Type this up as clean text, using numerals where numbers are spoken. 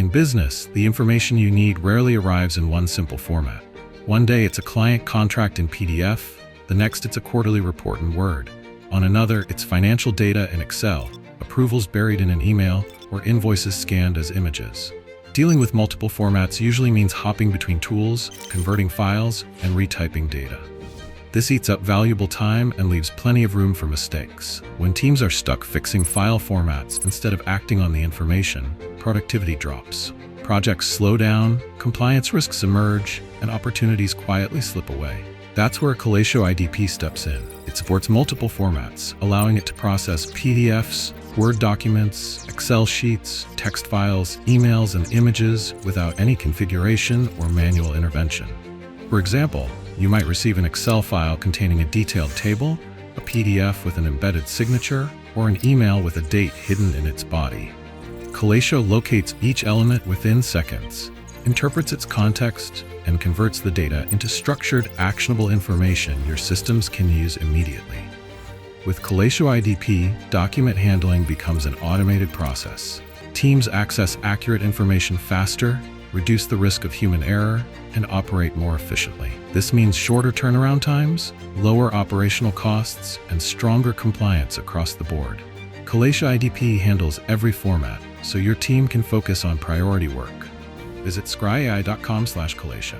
In business, the information you need rarely arrives in one simple format. One day it's a client contract in PDF, the next it's a quarterly report in Word. On another, it's financial data in Excel, approvals buried in an email, or invoices scanned as images. Dealing with multiple formats usually means hopping between tools, converting files, and retyping data. This eats up valuable time and leaves plenty of room for mistakes. When teams are stuck fixing file formats instead of acting on the information, productivity drops. Projects slow down, compliance risks emerge, and opportunities quietly slip away. That's where Collatio IDP steps in. It supports multiple formats, allowing it to process PDFs, Word documents, Excel sheets, text files, emails, and images without any configuration or manual intervention. For example, you might receive an Excel file containing a detailed table, a PDF with an embedded signature, or an email with a date hidden in its body. Collatio locates each element within seconds, interprets its context, and converts the data into structured, actionable information your systems can use immediately. With Collatio IDP, document handling becomes an automated process. Teams access accurate information faster, reduce the risk of human error, and operate more efficiently. This means shorter turnaround times, lower operational costs, and stronger compliance across the board. Collatio IDP handles every format, so your team can focus on priority work. Visit scryai.com/Collatio.